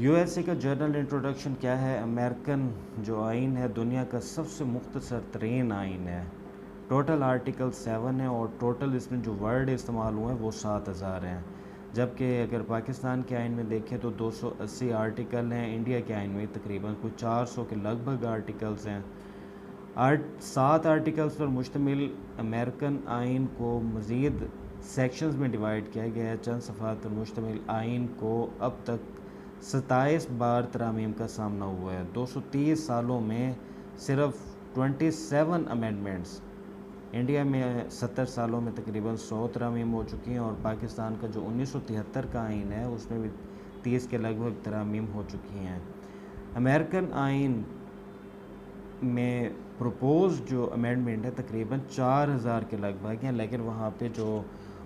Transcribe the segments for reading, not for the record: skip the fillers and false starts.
U S A کا general introduction کیا ہے؟ امریکن جو آئین ہے دنیا کا سب سے مختصر ترین آئین ہے۔ ٹوٹل آرٹیکل 7 ہے اور ٹوٹل اس میں جو ورڈ استعمال ہوئے ہیں وہ 7000 ہیں، جبکہ اگر پاکستان کے آئین میں دیکھیں تو 280 آرٹیکل ہیں، انڈیا کے آئین میں تقریباً کچھ 400 کے لگ بھگ آرٹیکلز ہیں۔ 7 آرٹیکلز پر مشتمل امریکن آئین کو مزید سیکشنز میں ڈیوائیڈ کیا گیا ہے۔ چند صفحات پر مشتمل آئین کو اب تک 27 بار ترامیم کا سامنا ہوا ہے۔ 230 سالوں میں صرف 27 امینڈمنٹس۔ انڈیا میں 70 سالوں میں تقریباً 100 ترامیم ہو چکی ہیں، اور پاکستان کا جو 1973 کا آئین ہے اس میں بھی 30 کے لگ بھگ ترامیم ہو چکی ہیں۔ امریکن آئین میں پروپوز جو امینڈمنٹ ہے تقریباً 4000 کے لگ بھگ ہیں، لیکن وہاں پہ جو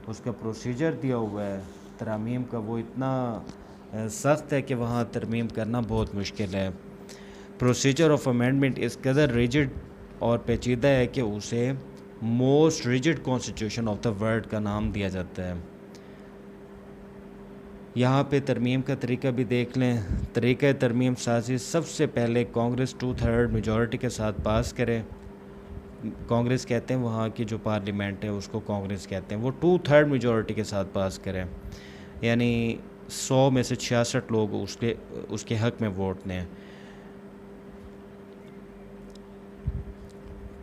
اس کا پروسیجر دیا ہوا ہے ترامیم کا وہ اتنا سخت ہے کہ وہاں ترمیم کرنا بہت مشکل ہے۔ پروسیجر آف امینڈمنٹ اس قدر ریجڈ اور پیچیدہ ہے کہ اسے most rigid constitution of the world کا نام دیا جاتا ہے۔ یہاں پہ ترمیم کا طریقہ بھی دیکھ لیں۔ طریقہ ترمیم سازی سب سے پہلے کانگریس 2/3 میجورٹی کے ساتھ پاس کرے۔ کانگریس کہتے ہیں وہاں کی جو پارلیمنٹ ہے اس کو کانگریس کہتے ہیں، وہ 2/3 میجورٹی کے ساتھ پاس کرے، یعنی 100 میں سے 66 لوگ اس کے حق میں ووٹ دیں۔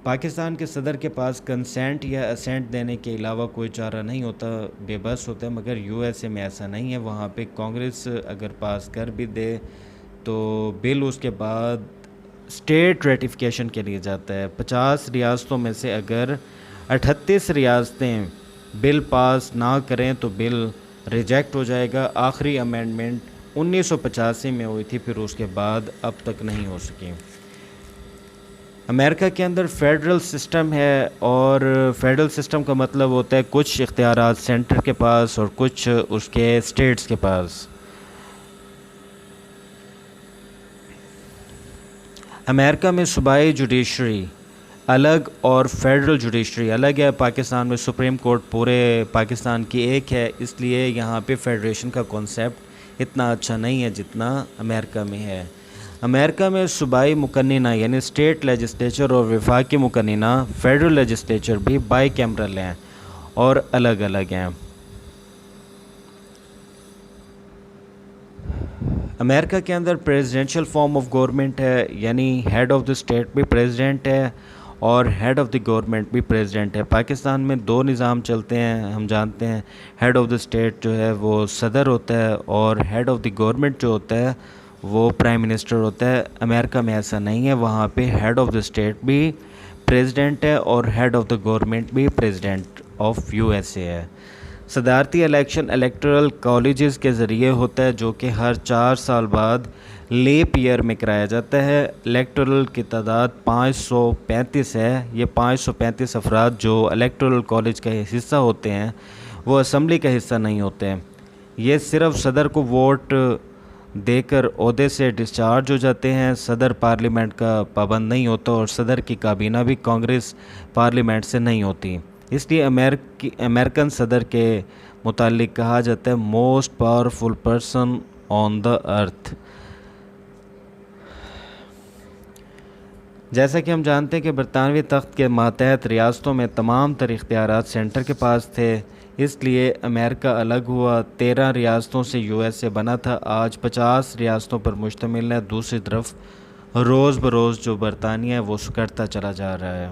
پاکستان کے صدر کے پاس کنسینٹ یا اسینٹ دینے کے علاوہ کوئی چارہ نہیں ہوتا، بے بس ہوتا ہے، مگر یو ایس اے میں ایسا نہیں ہے۔ وہاں پہ کانگریس اگر پاس کر بھی دے تو بل اس کے بعد اسٹیٹ ریٹیفیکیشن کے لیے جاتا ہے۔ 50 ریاستوں میں سے اگر 38 ریاستیں بل پاس نہ کریں تو بل ریجیکٹ ہو جائے گا۔ آخری امینڈمنٹ 1985 میں ہوئی تھی، پھر اس کے بعد اب تک نہیں ہو سکی۔ امریکہ کے اندر فیڈرل سسٹم ہے، اور فیڈرل سسٹم کا مطلب ہوتا ہے کچھ اختیارات سینٹر کے پاس اور کچھ اس کے اسٹیٹس کے پاس۔ امریکہ میں صوبائی جوڈیشری الگ اور فیڈرل جوڈیشری الگ ہے۔ پاکستان میں سپریم کورٹ پورے پاکستان کی ایک ہے، اس لیے یہاں پہ فیڈریشن کا کانسیپٹ اتنا اچھا نہیں ہے جتنا امریکہ میں ہے۔ امریکہ میں صوبائی مقننہ یعنی اسٹیٹ لیجسلیچر اور وفاقی مقننہ فیڈرل لیجسلیچر بھی بائی کیمرل ہیں اور الگ الگ ہیں۔ امریکہ کے اندر پریزیڈنشل فارم آف گورنمنٹ ہے، یعنی ہیڈ آف دی اسٹیٹ بھی پریزیڈنٹ ہے اور ہیڈ آف دی گورنمنٹ بھی پریزیڈنٹ ہے۔ پاکستان میں 2 نظام چلتے ہیں، ہم جانتے ہیں۔ ہیڈ آف دی اسٹیٹ جو ہے وہ صدر ہوتا ہے، اور ہیڈ آف دی گورنمنٹ جو ہوتا ہے وہ پرائم منسٹر ہوتا ہے۔ امریکہ میں ایسا نہیں ہے، وہاں پہ ہیڈ آف دی اسٹیٹ بھی پریزیڈنٹ ہے اور ہیڈ آف دی گورنمنٹ بھی president of U S A ہے۔ صدارتی الیکشن الیکٹورل کالجز کے ذریعے ہوتا ہے، جو کہ ہر 4 سال بعد لیپ ایئر میں کرایا جاتا ہے۔ الیکٹورل کی تعداد 535 ہے۔ یہ 535 افراد جو الیکٹورل کالج کا حصہ ہوتے ہیں وہ اسمبلی کا حصہ نہیں ہوتے ہیں۔ یہ صرف صدر کو ووٹ دے کر عہدے سے ڈسچارج ہو جاتے ہیں۔ صدر پارلیمنٹ کا پابند نہیں ہوتا، اور صدر کی کابینہ بھی کانگریس پارلیمنٹ سے نہیں ہوتی۔ اس لیے امریکن صدر کے متعلق کہا جاتا ہے موسٹ پاورفل پرسن آن دا ارتھ۔ جیسا کہ ہم جانتے ہیں کہ برطانوی تخت کے ماتحت ریاستوں میں تمام تر اختیارات سینٹر کے پاس تھے، اس لیے امریکہ الگ ہوا۔ 13 ریاستوں سے یو ایس اے بنا تھا، آج 50 ریاستوں پر مشتمل ہے۔ دوسری طرف روز بروز جو برطانیہ ہے وہ سکڑتا چلا جا رہا ہے۔